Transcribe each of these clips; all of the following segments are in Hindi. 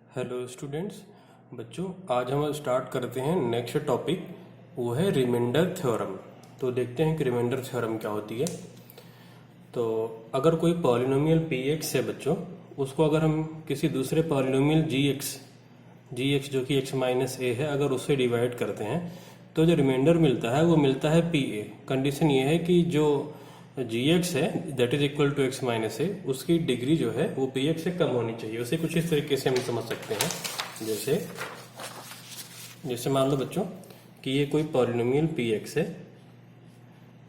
Hello students. बच्चों, आज हम स्टार्ट करते हैं नेक्स्ट टॉपिक, वो है रिमाइंडर थ्योरम। तो देखते हैं कि रिमाइंडर थ्योरम क्या होती है। तो अगर कोई पॉलिनोमियल पी एक्स है बच्चों, उसको अगर हम किसी दूसरे पॉलिनोमियल जी एक्स जो कि एक्स माइनस ए है, अगर उससे डिवाइड करते हैं तो जो रिमाइंडर मिलता है वो मिलता है पी ए। कंडीशन ये है कि जो जी एक्स है that is equal to x minus a, उसकी डिग्री जो है वो पी एक्स से कम होनी चाहिए। उसे कुछ इस तरीके से हम समझ सकते हैं, जैसे जैसे मान लो बच्चों कि ये कोई पॉलिनोमियल पी एक्स है,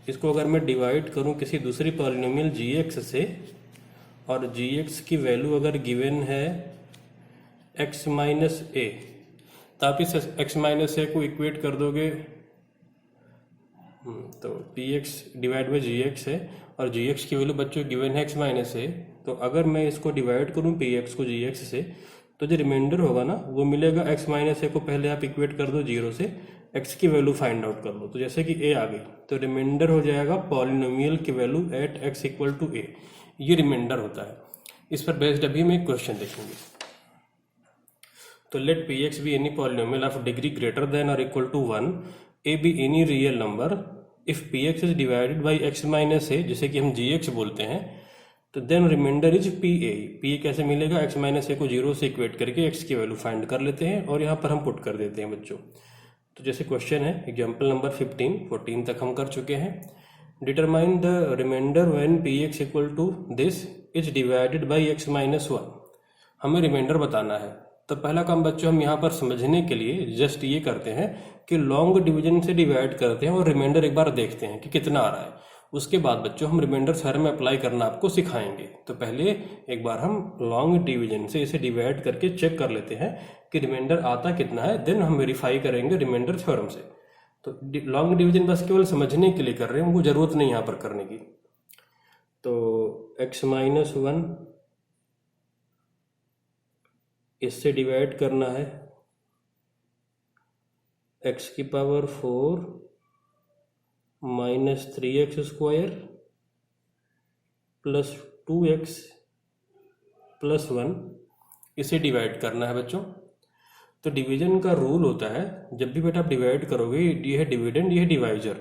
इसको अगर मैं डिवाइड करूं किसी दूसरी पॉलिनोमियल जी एक्स से, और जी एक्स की वैल्यू अगर गिवन है एक्स माइनस ए, तो आप इस एक्स माइनस ए को इक्वेट कर दोगे। तो p x divide by g x है, और जी एक्स की वैल्यू बच्चों गिवन है एक्स माइनस ए। तो अगर मैं इसको डिवाइड करूं पी एक्स को जी एक्स से, तो जो रिमाइंडर होगा ना वो मिलेगा एक्स माइनस ए को पहले आप इक्वेट कर दो जीरो से, एक्स की वैल्यू फाइंड आउट कर लो। तो जैसे कि ए आ गई तो रिमाइंडर हो जाएगा पॉलिनोमियल की value at x equal to a. ये रिमाइंडर होता है। इस पर बेस्ड अभी हम एक क्वेश्चन देखेंगे। तो let p x be any polynomial of degree greater than और equal to one, a be any real number if p x is divided by x minus a, जिसे कि हम जी एक्स बोलते हैं, तो then remainder is p a. P a कैसे मिलेगा? एक्स माइनस ए को जीरो से इक्वेट करके एक्स की वैल्यू फाइंड कर लेते हैं और यहाँ पर हम पुट कर देते हैं बच्चों। तो जैसे क्वेश्चन है एग्जाम्पल नंबर 14 तक हम कर चुके हैं। Determine the remainder when p x equal to this is divided by x minus one. हमें रिमाइंडर बताना है। तो पहला काम बच्चों हम यहाँ पर समझने के लिए जस्ट ये करते हैं कि लॉन्ग डिवीजन से डिवाइड करते हैं और रिमाइंडर एक बार देखते हैं कि कितना आ रहा है। उसके बाद बच्चों हम रिमाइंडर थ्योरम में अप्लाई करना आपको सिखाएंगे। तो पहले एक बार हम लॉन्ग डिवीजन से इसे डिवाइड करके चेक कर लेते हैं कि रिमाइंडर आता कितना है, देन हम वेरीफाई करेंगे रिमाइंडर थ्योरम से। तो लॉन्ग डिवीजन बस केवल समझने के लिए कर रहे हैं, उनको जरूरत नहीं यहाँ पर करने की। तो एक्स माइनस वन इससे डिवाइड करना है एक्स की power 4 minus 3x square plus 2x plus 1, इसे डिवाइड करना है बच्चों। तो डिवीजन का रूल होता है, जब भी बेटा आप डिवाइड करोगे, ये है डिविडेंड, ये है डिवाइजर,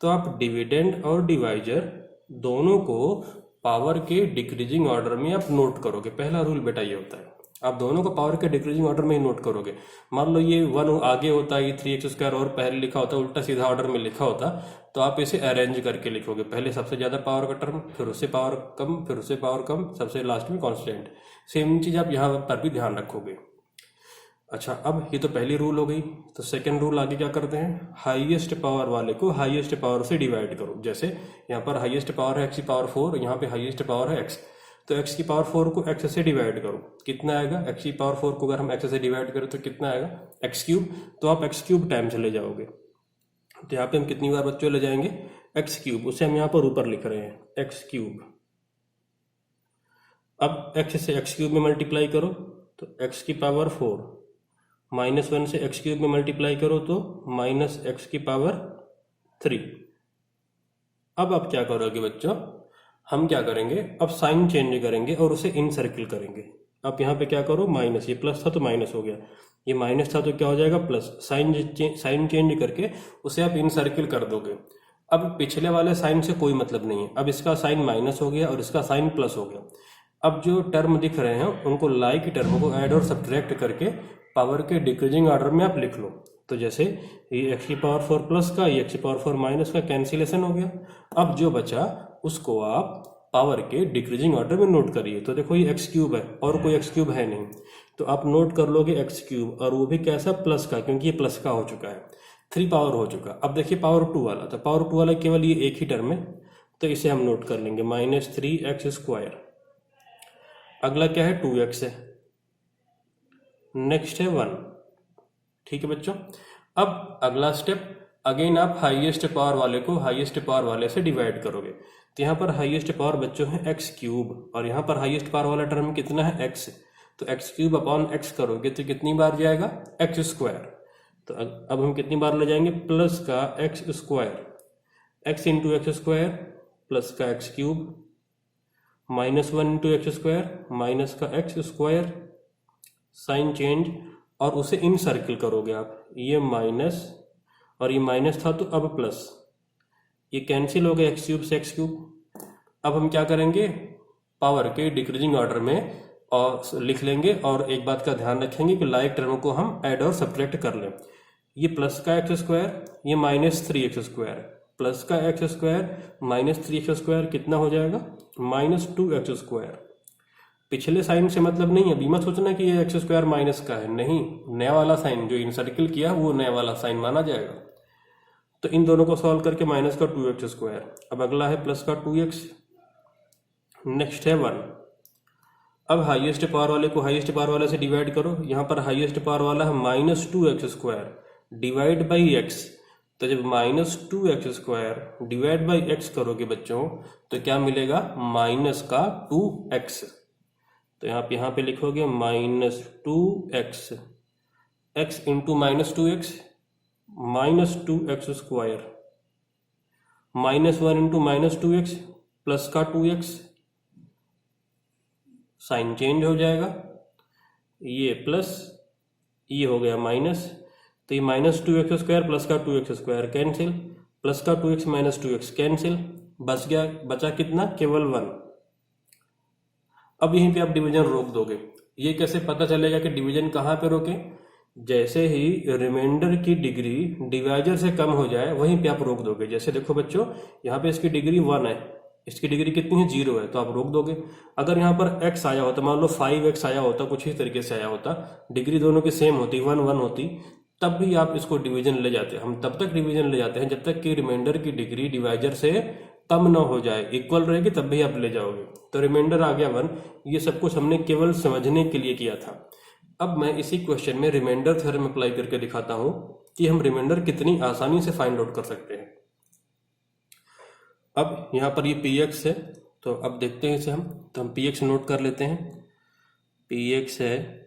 तो आप डिविडेंड और डिवाइजर दोनों को पावर के डिक्रीजिंग ऑर्डर में आप नोट करोगे। पहला रूल बेटा ये होता है, आप दोनों को पावर के डिक्रीजिंग ऑर्डर में ही नोट करोगे। मान लो ये 1 आगे होता है, ये 3x स्क्वायर और पहले लिखा होता है, उल्टा सीधा ऑर्डर में लिखा होता, तो आप इसे अरेंज करके लिखोगे। पहले सबसे ज़्यादा पावर का टर्म, फिर उससे पावर कम, फिर उससे पावर कम, सबसे लास्ट में कांस्टेंट। सेम चीज़ आप यहाँ पर भी ध्यान रखोगे। अच्छा, अब ये तो पहली रूल हो गई। तो सेकंड रूल आगे क्या करते हैं, हाईएस्ट पावर वाले को हाईएस्ट पावर से डिवाइड करो। जैसे यहाँ पर हाईएस्ट पावर है एक्स की पावर 4, यहाँ पे हाईएस्ट पावर है एक्स, तो एक्स की पावर 4 को एक्स से डिवाइड करो, कितना आएगा? एक्स की पावर 4 को अगर हम एक्स से डिवाइड करें तो कितना आएगा? X cube. तो आप एक्स क्यूब टाइम्स ले जाओगे। तो यहाँ पे हम कितनी बार बच्चों ले जाएंगे? X cube. उसे हम यहाँ पर ऊपर लिख रहे हैं एक्स क्यूब। अब एक्स से एक्स क्यूब में मल्टीप्लाई करो तो एक्स की पावर 4, माइनस 1 से एक्स क्यूब में मल्टीप्लाई करो तो माइनस एक्स की पावर 3। अब आप क्या करोगे बच्चों, हम क्या करेंगे, अब साइन चेंज करेंगे और उसे इन सर्किल करेंगे। आप यहाँ पे क्या करो, माइनस, ये प्लस था तो माइनस हो गया, ये माइनस था तो क्या हो जाएगा? प्लस। साइन चेंज करके उसे आप इन सर्किल कर दोगे। अब पिछले वाले साइन से कोई मतलब नहीं है, अब इसका साइन माइनस हो गया और इसका साइन प्लस हो गया। अब जो टर्म दिख रहे हैं उनको लाइक टर्म को ऐड और सब्ट्रैक्ट करके पावर के डिक्रीजिंग ऑर्डर में आप लिख लो। तो जैसे ये एक्स की पावर 4 प्लस का, ये एक्स की पावर 4 माइनस का कैंसिलेशन हो गया। अब जो बचा उसको आप पावर के डिक्रीजिंग ऑर्डर में नोट करिए। तो देखो ये एक्स क्यूब है और कोई एक्स क्यूब है नहीं, तो आप नोट कर लोगे एक्स क्यूब, और वो भी कैसा? प्लस का, क्योंकि ये प्लस का हो चुका है, 3 पावर हो चुका। अब देखिए पावर 2 वाला, तो पावर 2 वाला केवल ये एक ही टर्म है, तो इसे हम नोट कर लेंगे माइनस 3x स्क्वायर। अगला क्या है? 2x है, नेक्स्ट है 1। ठीक है बच्चों। अब अगला स्टेप, अगेन आप हाईएस्ट पावर वाले को हाईएस्ट पावर वाले से डिवाइड करोगे। तो यहाँ पर हाईएस्ट पावर बच्चों है एक्स क्यूब, और यहाँ पर हाईएस्ट पावर वाला टर्म कितना है? एक्स। तो एक्स क्यूब अपॉन एक्स करोगे तो कितनी बार जाएगा? X square. तो अब हम कितनी बार ले जाएंगे? प्लस का x square, x into x square plus का x cube, minus 1 into x square minus का एक्स स्क्वायर, साइन चेंज, और उसे इन सर्किल करोगे आप, ये माइनस और ये माइनस था तो अब प्लस, ये कैंसिल हो गया एक्स क्यूब से एक्स क्यूब। अब हम क्या करेंगे, पावर के डिक्रीजिंग ऑर्डर में और लिख लेंगे, और एक बात का ध्यान रखेंगे कि लाइक टर्म को हम ऐड और सब्ट्रैक्ट कर लें। ये प्लस का एक्स स्क्वायर, ये माइनस 3x स्क्वायर, प्लस का x square minus 3x square कितना हो जाएगा, माइनस 2x स्क्वायर। पिछले साइन से मतलब नहीं है, अभी मत सोचना कि ये एक्स स्क्वायर माइनस का है, नहीं, नया वाला साइन जो इन सर्किल किया वो नया वाला साइन माना जाएगा। तो इन दोनों को सॉल्व करके माइनस का 2x स्क्वायर, अब अगला है प्लस का 2x, नेक्स्ट है 1। अब हाईएस्ट पावर वाले को हाईएस्ट पावर वाले से डिवाइड करो, यहाँ पर हाईएस्ट पावर वाला है minus 2x square divide by x. तो जब minus 2x square divide by x करोगे बच्चों तो क्या मिलेगा, माइनस का 2x। तो यहाँ पे लिखोगे minus 2x, x into minus 2x, minus 2x square, minus 1 into minus 2x plus का 2x, साइन चेंज हो जाएगा, ये प्लस, ये हो गया माइनस, तो ये माइनस 2x स्क्वायर प्लस का 2x स्क्वायर कैंसिल, प्लस का 2x माइनस 2x कैंसिल, बचा कितना, केवल 1। अब यहीं पे आप डिवीजन रोक दोगे। ये कैसे पता चलेगा कि डिवीजन कहाँ पे रोके, जैसे ही रिमाइंडर की डिग्री डिवाइजर से कम हो जाए वहीं पे आप रोक दोगे। जैसे देखो बच्चों, यहाँ पे इसकी डिग्री 1 है, इसकी डिग्री कितनी है, 0 है, तो आप रोक दोगे। अगर यहाँ पर x आया होता, मान लो 5x आया होता, कुछ इस तरीके से आया होता, डिग्री दोनों की सेम होती, 1 1 होती, तब भी आप इसको डिवीजन ले जाते। हम तब तक डिवीजन ले जाते हैं जब तक कि रिमाइंडर की डिग्री डिवाइजर से कम ना हो जाए, इक्वल रहेगी तब भी आप ले जाओगे। तो रिमाइंडर आ गया 1। ये सब कुछ हमने केवल समझने के लिए किया था। अब मैं इसी क्वेश्चन में रिमाइंडर थ्योरम अप्लाई करके दिखाता हूं कि हम रिमाइंडर कितनी आसानी से फाइंड आउट कर सकते हैं। अब यहाँ पर ये px है, तो अब देखते हैं इसे हम, तो हम px नोट कर लेते हैं। px है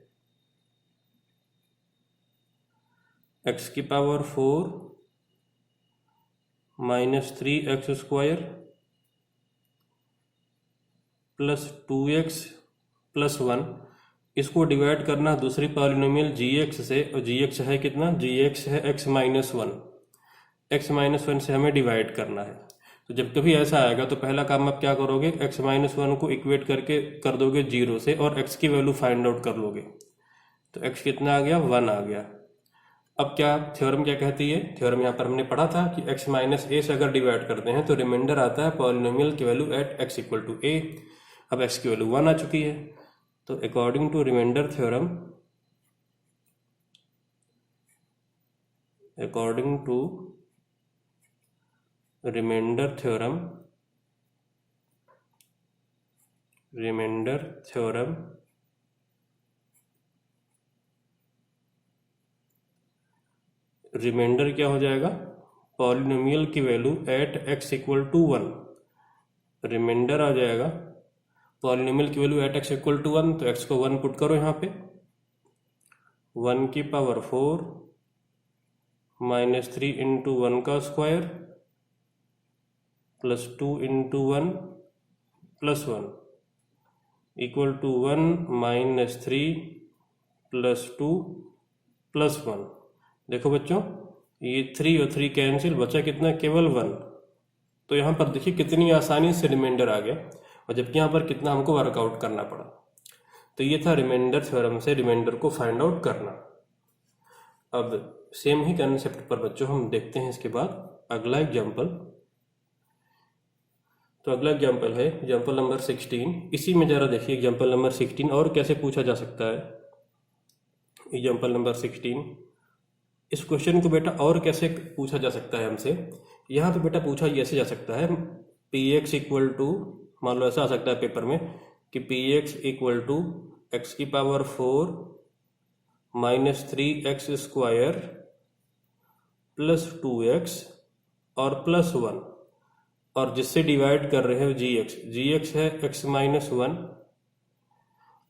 x की power 4 minus 3x square plus 2x plus 1। इसको डिवाइड करना दूसरी पॉलिनोमियल gx से, और gx है कितना, gx है x माइनस 1, x माइनस 1 से हमें डिवाइड करना है। तो जब कभी ऐसा आएगा तो पहला काम आप क्या करोगे, x माइनस 1 को इक्वेट करके कर दोगे 0 से और x की वैल्यू फाइंड आउट कर लोगे। तो x कितना आ गया, 1 आ गया। अब क्या थ्योरम क्या कहती है, थ्योरम यहाँ पर हमने पढ़ा था कि x माइनस a से अगर डिवाइड करते हैं तो रिमाइंडर आता है पॉलिनोमियल की value at x equal to a। अब x की वैल्यू 1 आ चुकी है, तो according to remainder theorem, according to remainder theorem, remainder theorem remainder क्या हो जाएगा, पॉलिनोमियल की value at x equal to 1। Remainder आ जाएगा पॉलिनोमियल की value at x equal to 1, तो x को 1 पुट करो यहाँ पे, 1 की पावर 4 माइनस 3 इंटू 1 का square plus 2 into 1 plus 1 equal to 1 minus 3 plus 2 plus 1। देखो बच्चों, ये 3 और 3 कैंसिल, बचा कितना, केवल 1। तो यहाँ पर देखिए कितनी आसानी से रिमाइंडर आ गया, और जबकि यहाँ पर कितना हमको वर्कआउट करना पड़ा। तो ये था रिमाइंडर थ्योरम से रिमाइंडर को फाइंड आउट करना। अब सेम ही कंसेप्ट पर बच्चों हम देखते हैं इसके बाद अगला एग्जाम्पल। तो अगला एग्जाम्पल है एग्जाम्पल नंबर 16। इसी में जरा देखिए एग्जाम्पल नंबर 16 और कैसे पूछा जा सकता है। एग्जाम्पल नंबर 16, इस क्वेश्चन को बेटा और कैसे पूछा जा सकता है हमसे। यहाँ पे बेटा पूछा ऐसे जा सकता है, px इक्वल टू, मान लो ऐसा आ सकता है पेपर में कि px इक्वल टू x की power 4 minus 3x square plus 2x और प्लस 1, और जिससे डिवाइड कर रहे हैं gx है x माइनस 1।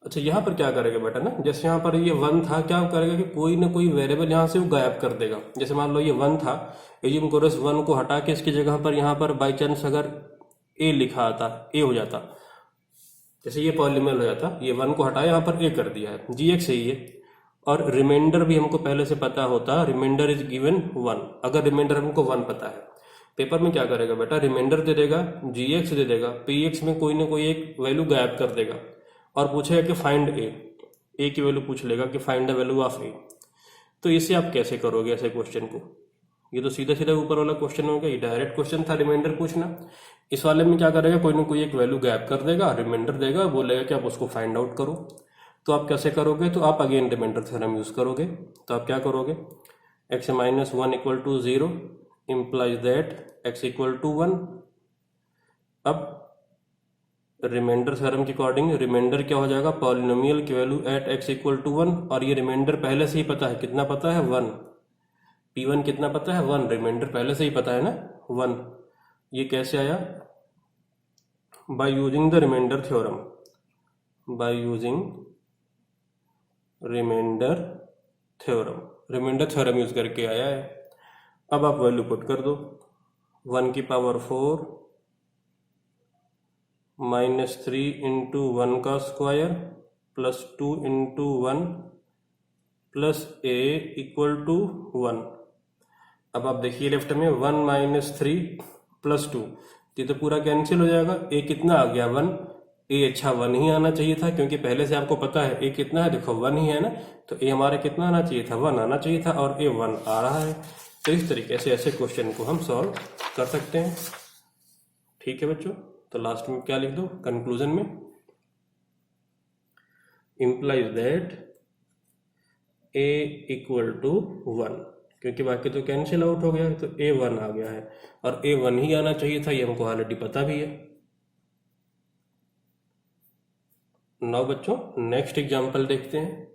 अच्छा, यहाँ पर क्या करेगा बेटा ना, जैसे यहाँ पर ये 1 था, क्या करेगा कि कोई ना कोई वेरिएबल यहाँ से वो गायब कर देगा। जैसे मान लो ये 1 था, एज्यूम करो इस 1 को हटा के इसकी जगह पर यहाँ पर बाई चांस अगर a लिखा आता, a हो जाता, जैसे ये पॉलिनोमियल हो जाता, ये 1 को हटाया, यहाँ पर ए कर दिया है, जी एक्स यही है। और रिमाइंडर भी हमको पहले से पता होता, रिमाइंडर इज गिवन 1। अगर रिमाइंडर हमको 1 पता है, पेपर में क्या करेगा बेटा, रिमाइंडर दे देगा, जी एक्स दे देगा, पी एक्स में कोई ना कोई एक वैल्यू गायब कर देगा और पूछेगा कि फाइंड ए की वैल्यू पूछ लेगा कि फाइंड द वैल्यू ऑफ ए। तो इसे आप कैसे करोगे ऐसे क्वेश्चन को? ये तो सीधा सीधा ऊपर वाला क्वेश्चन हो गया, ये डायरेक्ट क्वेश्चन था रिमाइंडर पूछना। इस वाले में क्या करेगा, कोई ना कोई एक वैल्यू गायब कर देगा, रिमाइंडर देगा, बोलेगा कि आप उसको फाइंड आउट करो। तो आप कैसे करोगे, तो आप अगेन रिमाइंडर थ्योरम यूज करोगे। तो आप क्या करोगे, x minus 1 equal to 0 implies that x equal to 1। अब रिमाइंडर थ्योरम के अकॉर्डिंग रिमाइंडर क्या हो जाएगा, पॉलिनोमियल की value at x equal to 1, और ये रिमाइंडर पहले से ही पता है, कितना पता है, 1। p1 कितना पता है, 1, रिमाइंडर पहले से ही पता है ना, 1। ये कैसे आया, by using the remainder theorem, by using remainder theorem, remainder theorem use करके आया है। अब आप वैल्यू पुट कर दो, 1 की पावर 4 माइनस 3 इंटू 1 का square plus 2 into 1 plus a equal to 1। अब आप देखिए लेफ्ट में 1 माइनस 3 प्लस 2, ये तो पूरा कैंसिल हो जाएगा। ए कितना आ गया, 1। ए अच्छा 1 ही आना चाहिए था, क्योंकि पहले से आपको पता है ए कितना है, देखो 1 ही है ना, तो ए हमारे कितना आना चाहिए था, 1 आना चाहिए था, और ए 1 आ रहा है। तो इस तरीके से ऐसे क्वेश्चन को हम सॉल्व कर सकते हैं। ठीक है बच्चों, तो लास्ट में क्या लिख दो कंक्लूजन में, implies that a equal to 1, क्योंकि बाकी तो कैंसिल आउट हो गया, तो ए 1 आ गया है, और ए 1 ही आना चाहिए था, ये हमको ऑलरेडी पता भी है। नाउ बच्चों नेक्स्ट एग्जाम्पल देखते हैं।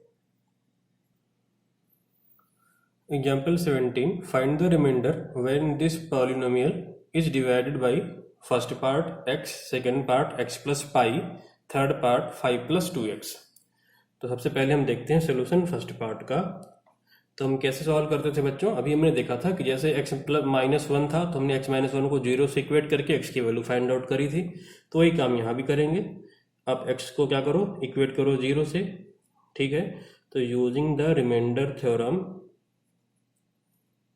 Example 17, find the remainder when this polynomial is divided by first part x, second part x plus pi, third part 5 plus 2x। तो सबसे पहले हम देखते हैं सोल्यूशन फर्स्ट पार्ट का। तो हम कैसे सॉल्व करते थे बच्चों, अभी हमने देखा था कि जैसे x प्लस माइनस 1 था, तो हमने x माइनस 1 को 0 से इक्वेट करके x की वैल्यू फाइंड आउट करी थी। तो वही काम यहाँ भी करेंगे। आप x को क्या करो, इक्वेट करो 0 से, ठीक है। तो using the remainder theorem,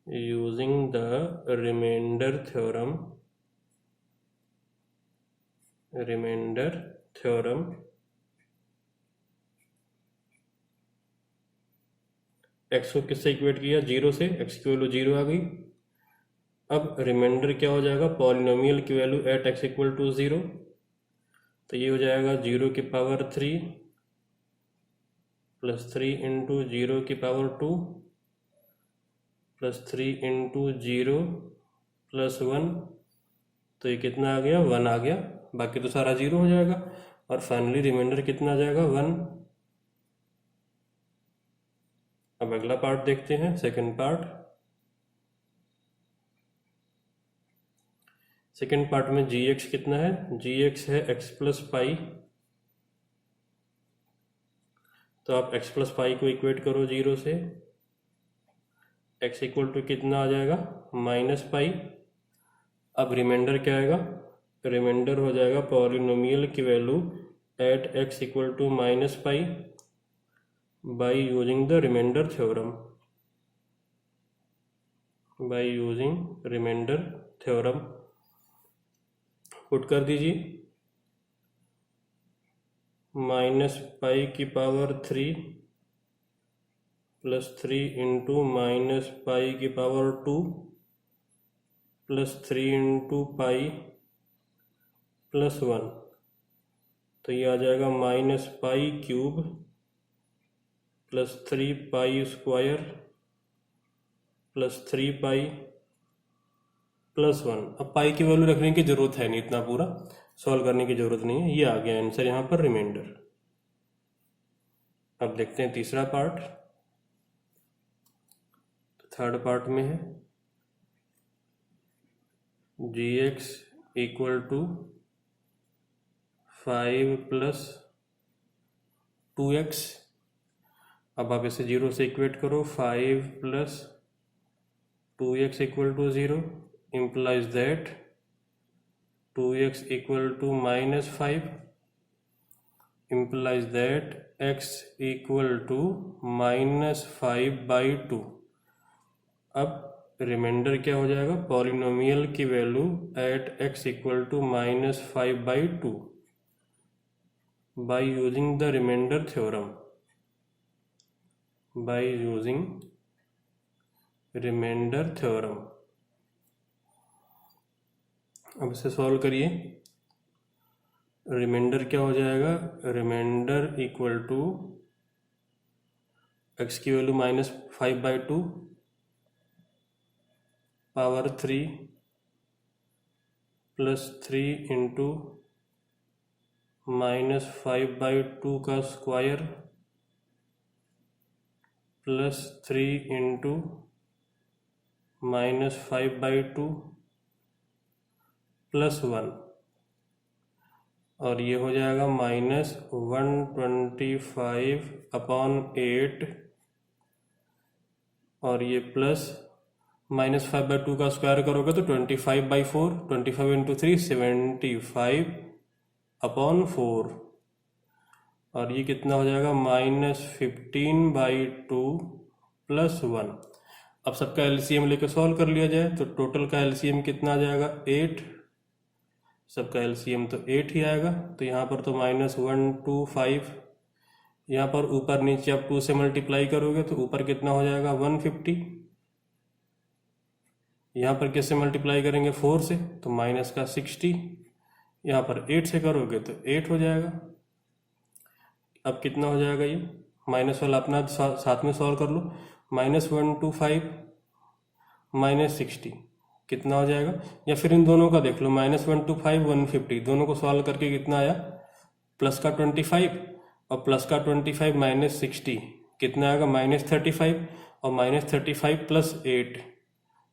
using the remainder theorem, remainder theorem, x को किससे इक्वेट किया, 0 से, x की वैल्यू 0 आ गई। अब रिमाइंडर क्या हो जाएगा, पॉलिनोमियल की value at x equal to 0, तो ये हो जाएगा 0 की पावर 3 प्लस 3 इंटू 0 की पावर 2 प्लस 3 इंटू 0 प्लस 1, तो ये कितना आ गया, 1 आ गया, बाकी तो सारा 0 हो जाएगा, और फाइनली रिमाइंडर कितना आ जाएगा, 1। अब अगला पार्ट देखते हैं, सेकंड पार्ट। सेकंड पार्ट में जी एक्स कितना है, जी एक्स है x प्लस पाई, तो आप x प्लस पाई को इक्वेट करो 0 से, x इक्वल टू कितना आ जाएगा, माइनस पाई। अब रिमाइंडर क्या आएगा, रिमाइंडर हो जाएगा पॉलिनोमियल की value at x equal to minus pi by using the remainder theorem, by using remainder theorem. Put कर दीजिए, माइनस पाई की power 3 plus 3 into minus pi की power 2 plus 3 into pi plus 1, तो ये आ जाएगा minus pi cube plus 3 pi square plus 3 pi plus 1। अब पाई की वैल्यू रखने की जरूरत है नहीं, इतना पूरा सॉल्व करने की जरूरत नहीं है, ये आ गया आंसर यहाँ पर रिमाइंडर। अब देखते हैं तीसरा पार्ट, थर्ड पार्ट में है g x equal to 5 plus 2x। अब आप इसे 0 से इक्वेट करो, 5 plus 2x equal to 0 implies that 2x equal to minus 5। implies that x equal to -5/2। अब रिमाइंडर क्या हो जाएगा, पॉलिनोमियल की value at x equal to -5/2 by using the remainder theorem, by using remainder theorem. अब इसे सॉल्व करिए। रिमाइंडर क्या हो जाएगा, रिमाइंडर इक्वल टू x की वैल्यू -5/2 पावर 3 प्लस 3 इंटू -5/2 का स्क्वायर प्लस 3 इंटू -5/2 प्लस 1, और ये हो जाएगा -125/8, और ये प्लस -5/2 का स्क्वायर करोगे तो 25/4, 25 इंटू 3 75/4, और ये कितना हो जाएगा -15/2 प्लस 1। अब सबका एलसीएम लेकर सॉल्व कर लिया जाए तो टोटल का एलसीएम कितना आ जाएगा 8, सबका एलसीएम तो 8 ही आएगा। तो यहाँ पर तो -125, यहाँ पर ऊपर नीचे आप 2 से मल्टीप्लाई करोगे तो ऊपर कितना हो जाएगा 150, यहाँ पर किससे मल्टीप्लाई करेंगे 4 से तो माइनस का 60, यहाँ पर 8 से करोगे तो 8 हो जाएगा। अब कितना हो जाएगा, ये माइनस वाला अपना साथ में सॉल्व कर लो, -125 -60 कितना हो जाएगा, या फिर इन दोनों का देख लो, -125 150, दोनों को सॉल्व करके कितना आया प्लस का 25, और प्लस का 25 -60 कितना आएगा -35, और -35 प्लस 8,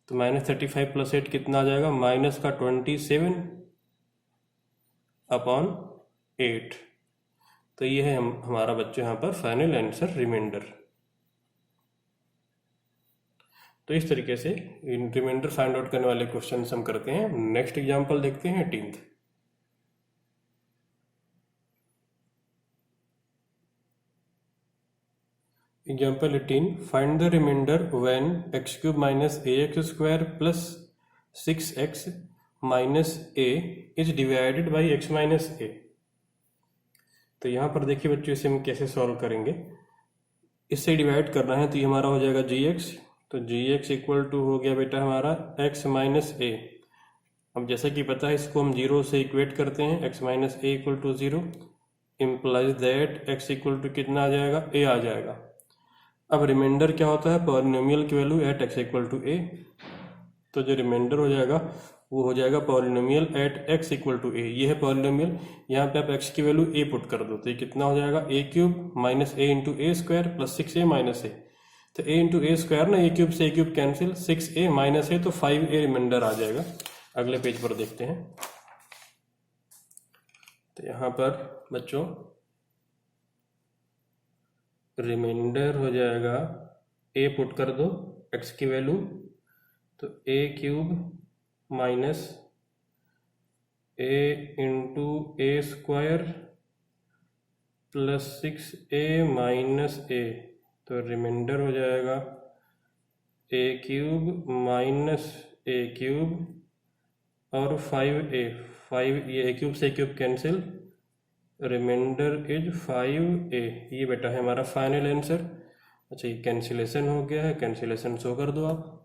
तो -35 प्लस 8 कितना आ जाएगा माइनस का 27/8। तो ये है हमारा बच्चों यहाँ पर फाइनल आंसर रिमाइंडर। तो इस तरीके से रिमाइंडर फाइंड आउट करने वाले क्वेश्चन हम करते हैं। नेक्स्ट एग्जांपल देखते हैं 18th। Example 18, find the remainder when x³ minus ax² plus 6x minus a is divided by x minus a। तो यहाँ पर देखिए बच्चों, इसे हम कैसे सॉल्व करेंगे। इससे डिवाइड करना है तो ये हमारा हो जाएगा gx, तो gx इक्वल टू हो गया बेटा हमारा x माइनस a। अब जैसा कि पता है इसको हम 0 से इक्वेट करते हैं, x minus a equal to 0 implies that x equal to कितना आ जाएगा a आ जाएगा। अब रिमाइंडर क्या होता है, पॉलिनोमियल की value at x equal to a, तो जो रिमाइंडर हो जाएगा वो हो जाएगा polynomial at x equal to a। ये है पॉलिनोमियल, यहाँ पे आप x की वैल्यू a पुट कर दो तो ये कितना हो जाएगा a³ minus a into a square plus 6a minus a। तो a इंटू a स्क्वायर ना, a³ से a³ cancel, 6a minus a तो 5a रिमाइंडर आ जाएगा। अगले पेज पर देखते हैं। तो यहाँ पर बच्चों रिमाइंडर हो जाएगा, a पुट कर दो x की वैल्यू, तो a³ minus a into a square plus 6a minus a, तो रिमाइंडर हो जाएगा a³ माइनस a³ और 5a, 5 ये a³ से a³ cancel, reminder is 5a। ये बेटा है हमारा फाइनल आंसर। अच्छा, ये कैंसिलेशन हो गया है, कैंसिलेशन शो कर दो आप।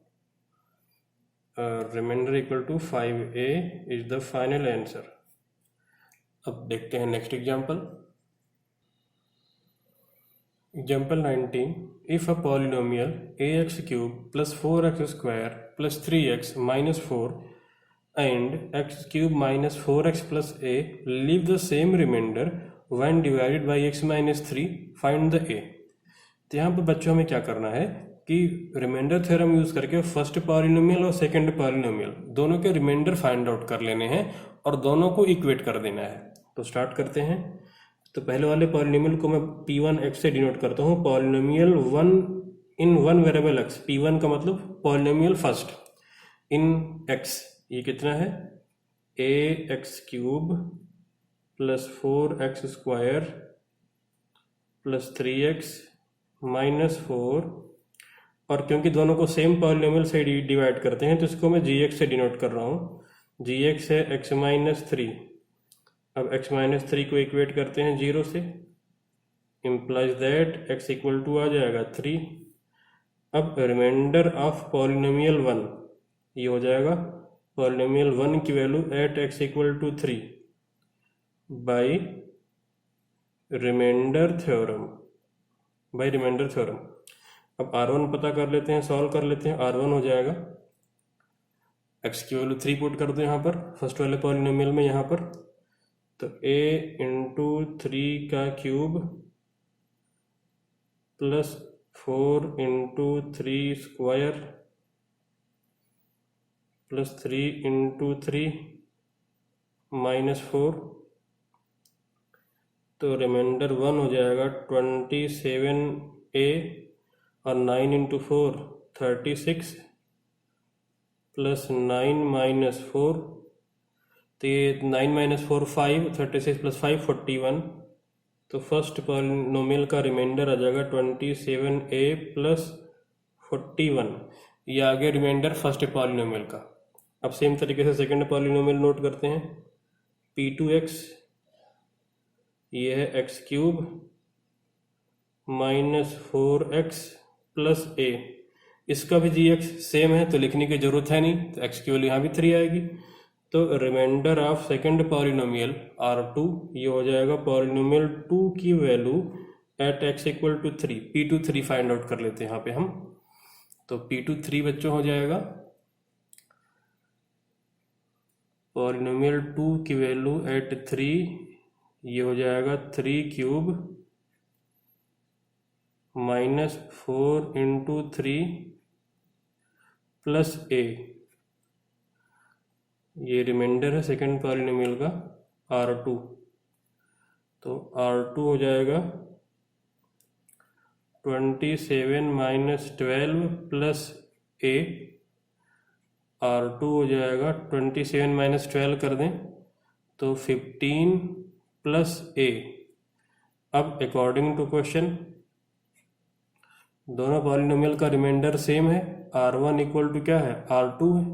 Remainder equal to 5a is the final answer. अब देखते हैं next example. Example 19, if a polynomial ax³ plus 4x² plus 3x minus 4 and x³ minus 4x plus a leave the same remainder when divided by x minus 3, find the a। तो यहाँ पर बच्चों हमें क्या करना है कि रिमाइंडर थ्योरम यूज करके फर्स्ट पॉलिनोमियल और सेकंड पॉलिनोमियल दोनों के रिमाइंडर फाइंड आउट कर लेने हैं और दोनों को इक्वेट कर देना है। तो स्टार्ट करते हैं। तो पहले वाले पॉलिनोमियल को मैं p1x से डिनोट करता हूँ, पॉलिनोमियल 1 इन 1 वेरिएबल x। p1 का मतलब पॉलिनोमियल फर्स्ट इन x, ये कितना है ax³ plus 4x² plus 3x minus 4, और क्योंकि दोनों को सेम पॉलिनोमियल से डिवाइड करते हैं तो इसको मैं जी एक्स से डिनोट कर रहा हूँ। जी एक्स है x माइनस 3। अब x माइनस 3 को इक्वेट करते हैं 0 से, implies that x equal to आ जाएगा 3। अब रिमाइंडर ऑफ पॉलिनोमियल 1 ये हो जाएगा पॉलिनोमियल 1 की value at x equal to 3 by remainder theorem, अब R1 पता कर लेते हैं, सॉल्व कर लेते हैं। R1 हो जाएगा x की वैल्यू 3 पुट कर दो यहाँ पर फर्स्ट वाले पॉलिनोमियल में, यहाँ पर तो a इंटू 3 का cube plus 4 into 3 square plus 3 into 3 minus 4, तो रिमाइंडर 1 हो जाएगा 27a और 9 इंटू 4 36 प्लस 9 माइनस 4, तो ये 9 माइनस 4 5, 36 प्लस 5 41, तो फर्स्ट पॉलिनोमियल का रिमाइंडर आ जाएगा 27a प्लस 41। ये आ गया रिमाइंडर फर्स्ट पॉलिनोमियल का। अब सेम तरीके से सेकंड पॉलिनोमियल नोट करते हैं, p2x ये है x cube minus 4x plus a, इसका भी gx सेम है तो लिखने की जरूरत है नहीं, तो x की वैल्यू यहाँ भी 3 आएगी। तो reminder of second polynomial R2 ये हो जाएगा पॉलिनोमियल 2 की value at x equal to 3, p2 3 find out कर लेते हैं यहाँ पे हम, तो p2 3 बच्चों हो जाएगा पॉलिनोमियल 2 की वैल्यू एट 3, ये हो जाएगा 3 cube minus 4 into 3 plus a, ये रिमाइंडर है सेकंड पॉलिनोमियल का R2, तो R2 हो जाएगा 27 माइनस 12 प्लस a, R2 हो जाएगा 27 माइनस 12 कर दें तो 15 प्लस a। अब अकॉर्डिंग टू क्वेश्चन दोनों पॉलिनोमियल का रिमाइंडर सेम है, R1 इक्वल टू क्या है R2 है,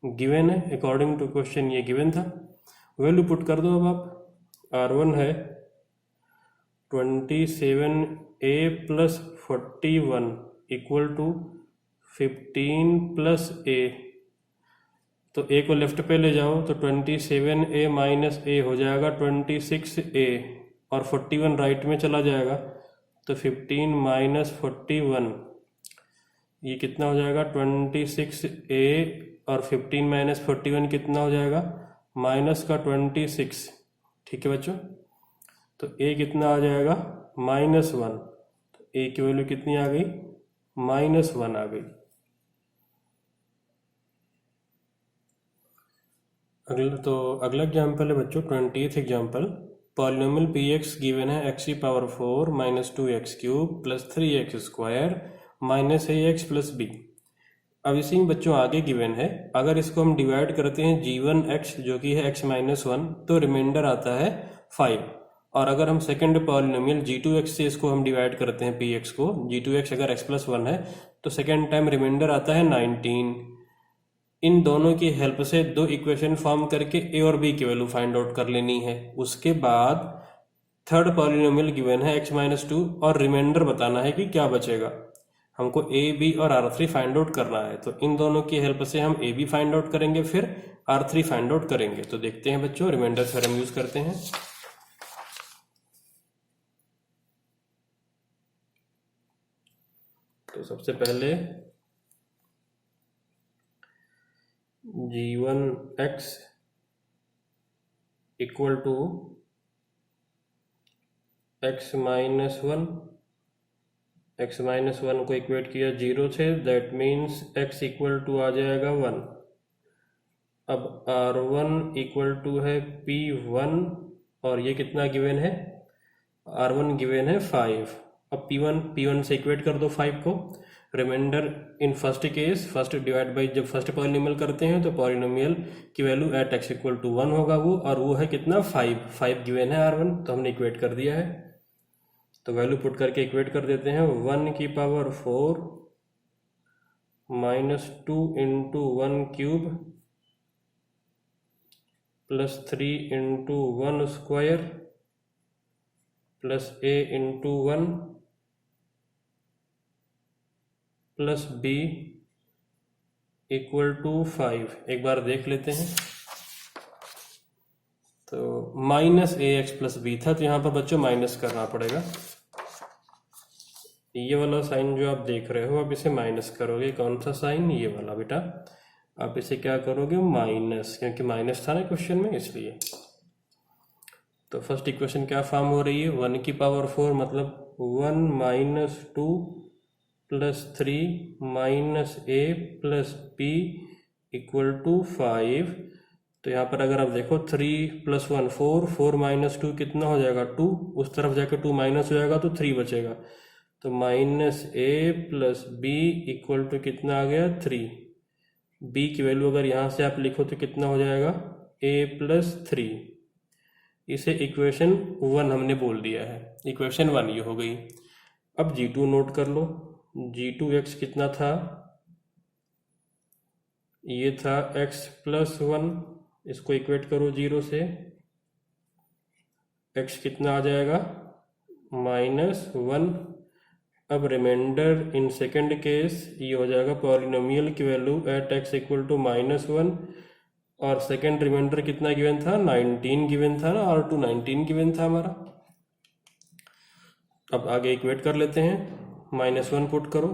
गिवन है अकॉर्डिंग टू क्वेश्चन, ये गिवन था। वैल्यू पुट कर दो अब आप, R1 है 27a plus 41 equal to 15 plus a, तो a को लेफ्ट पे ले जाओ तो 27a माइनस a हो जाएगा 26a, और 41 राइट में चला जाएगा तो 15 माइनस 41 ये कितना हो जाएगा 26a, और 15 माइनस 41 कितना हो जाएगा माइनस का 26। ठीक है बच्चों, तो a कितना आ जाएगा -1, तो a की वैल्यू कितनी आ गई -1 आ गई। अगला एग्जाम्पल है बच्चों 20th example, polynomial px given है x की power 4 minus 2x cube plus 3x square minus ax plus b। अब इसी में बच्चों आगे गिवन है, अगर इसको हम डिवाइड करते हैं g1x जो कि है x माइनस 1 तो रिमाइंडर आता है 5, और अगर हम सेकंड पॉलिनोमियल g2x से इसको हम डिवाइड करते हैं px को, g2x अगर x प्लस 1 है तो सेकंड टाइम रिमाइंडर आता है 19। इन दोनों की हेल्प से दो इक्वेशन फॉर्म करके a और b की वैल्यू फाइंड आउट कर लेनी है। उसके बाद थर्ड पॉलिनोमियल गिवन है x माइनस 2 और रिमाइंडर बताना है कि क्या बचेगा। हमको a b और r3 फाइंड आउट करना है, तो इन दोनों की हेल्प से हम a b फाइंड आउट करेंगे फिर r3 फाइंड आउट करेंगे। तो देखते हैं बच्चों, रिमाइंडर थ्योरम यूज करते हैं। तो सबसे पहले g1x equal to x minus 1, x minus 1 को इक्वेट किया 0 से, that means x equal to आ जाएगा 1। अब r1 इक्वल टू है p1, और ये कितना गिवन है r1 गिवन है 5। अब p1 से इक्वेट कर दो 5 को, remainder in first case first divide by, जब फर्स्ट पॉलिनोमियल करते हैं तो पॉलिनोमियल की value at x equal to 1 होगा वो, और वो है कितना 5 गिवन है r1, तो हमने इक्वेट कर दिया है। तो वैल्यू पुट करके इक्वेट कर देते हैं। 1 की power 4 minus 2 into 1 cube plus 3 into 1 square plus a into 1 plus b equal to 5। एक बार देख लेते हैं। तो minus a x plus b था, तो यहाँ पर बच्चों माइनस करना पड़ेगा। ये वाला साइन जो आप देख रहे हो, आप इसे माइनस करोगे। कौन सा साइन? ये वाला बेटा। आप इसे क्या करोगे? माइनस, क्योंकि माइनस था ना क्वेश्चन में, इसलिए। तो फर्स्ट इक्वेशन क्या फॉर्म हो रही है? 1 की पावर 4 मतलब 1 minus 2 plus 3 minus a plus b equal to 5। तो यहाँ पर अगर आप देखो 3 प्लस 1 4, 4 माइनस 2 कितना हो जाएगा? 2। उस तरफ जाकर 2 माइनस हो जाएगा तो 3 बचेगा। तो minus a plus b equal to कितना आ गया? 3। बी की वैल्यू अगर यहाँ से आप लिखो तो कितना हो जाएगा? ए प्लस 3। इसे इक्वेशन 1 हमने बोल दिया है। इक्वेशन 1 ये हो गई। अब G2 नोट कर लो। G2x कितना था? ये था x प्लस 1। इसको इक्वेट करो 0 से। x कितना आ जाएगा? माइनस 1। अब रिमाइंडर इन सेकेंड केस ये हो जाएगा पॉलिनोमियल की value at x equal to minus 1। और सेकेंड रिमाइंडर कितना गिवन था? 19 गिवन था ना, R2 19 गिवन था हमारा। अब आगे इक्वेट कर लेते हैं। माइनस 1 पुट करो।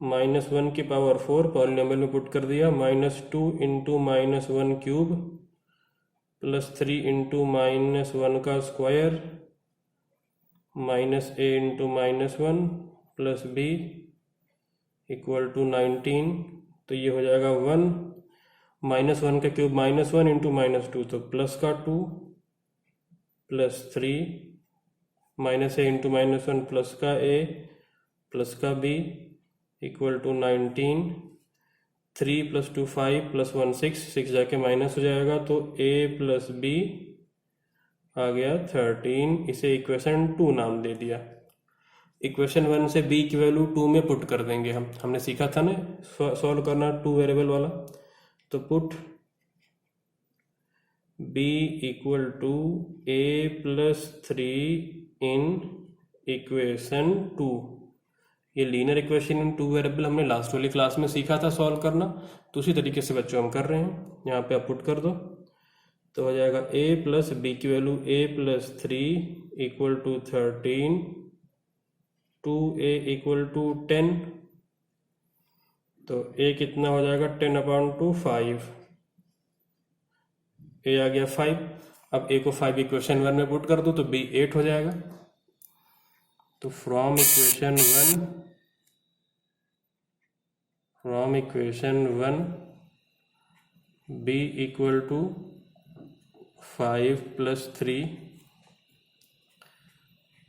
माइनस 1 की पावर 4 पॉलिनोमियल में पुट कर दिया। Minus 2 into minus 1 cube plus 3 into minus 1 का square minus a into minus 1 plus b equal to 19। तो ये हो जाएगा 1। माइनस 1 का क्यूब माइनस 1 इंटू माइनस 2, तो प्लस का 2 plus 3 minus a into minus 1 plus का ए प्लस का b equal to 19। 3 plus 2 5 plus 1 6, 6 जाके माइनस हो जाएगा, तो a प्लस बी आ गया 13। इसे इक्वेशन 2 नाम दे दिया। इक्वेशन 1 से b की वैल्यू 2 में पुट कर देंगे। हमने सीखा था ना सॉल्व करना 2 वेरिएबल वाला। तो put b equal to a plus 3 in equation 2। ये लीनियर इक्वेशन इन 2 वेरिएबल हमने लास्ट वाली क्लास में सीखा था सॉल्व करना। तो उसी तरीके से बच्चों हम कर रहे हैं। यहाँ पे आप पुट कर दो तो हो जाएगा a प्लस बी की value a plus 3 equal to 13, 2a equal to 10। तो a कितना हो जाएगा? 10/2 5। a आ गया 5। अब a को 5 इक्वेशन 1 में पुट कर दो तो b 8 हो जाएगा। तो from equation 1 b equal to 5 plus 3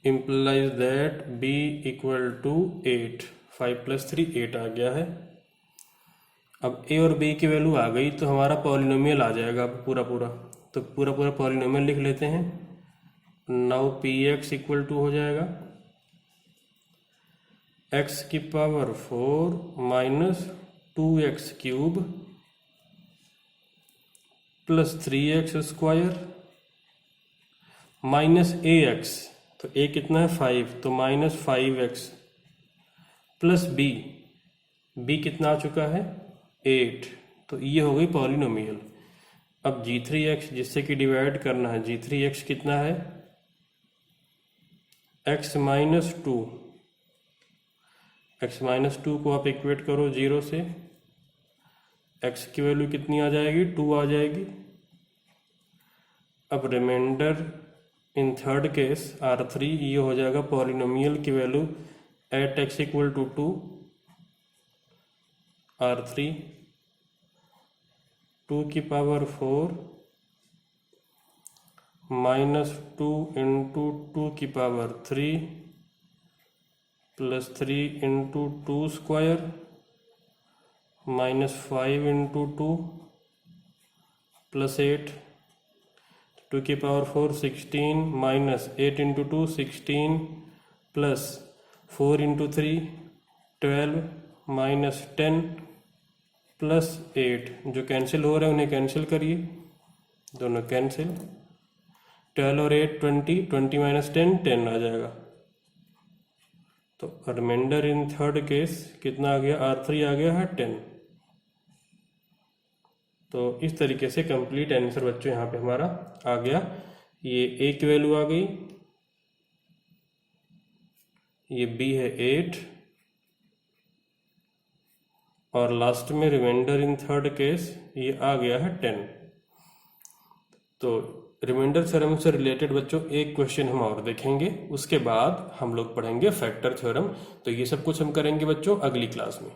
implies that b equal to 8। 5 plus 3 8 आ गया है। अब a और b की वैल्यू आ गई तो हमारा पॉलिनोमियल आ जाएगा पूरा। तो पूरा पॉलिनोमियल लिख लेते हैं। नाउ px इक्वल टू हो जाएगा x की power 4 minus 2x cube plus 3x square minus ax। तो a कितना है? 5, तो माइनस 5x प्लस b कितना आ चुका है? 8। तो ये हो गई पॉलिनोमियल। अब g3x जिससे कि डिवाइड करना है, g3x कितना है? x minus 2। x माइनस 2 को आप इक्वेट करो 0 से। x की वैल्यू कितनी आ जाएगी? 2 आ जाएगी। अब reminder in third case R3 ये हो जाएगा पॉलिनोमियल की value at x equal to 2। R3 2 की पावर 4 माइनस 2 इंटू 2 की power 3 plus 3 into 2 square minus 5 into 2 plus 8। 2⁴ 16 minus 8 into 2 16 plus 4 into 3 12 minus 10 plus 8, जो कैंसिल हो रहा है उन्हें कैंसिल करिए, दोनों कैंसिल। 12 और 8 20, 20 माइनस 10 10 आ जाएगा। तो रिमाइंडर इन थर्ड केस कितना आ गया, R3 आ गया है 10। तो इस तरीके से कंप्लीट आंसर बच्चों यहाँ पे हमारा आ गया। ये A की वैल्यू आ गई, ये B है 8 और लास्ट में रिमाइंडर इन थर्ड केस ये आ गया है 10। तो रिमाइंडर थ्योरम से रिलेटेड बच्चों एक क्वेश्चन हम और देखेंगे, उसके बाद हम लोग पढ़ेंगे फैक्टर थ्योरम। तो ये सब कुछ हम करेंगे बच्चों अगली क्लास में।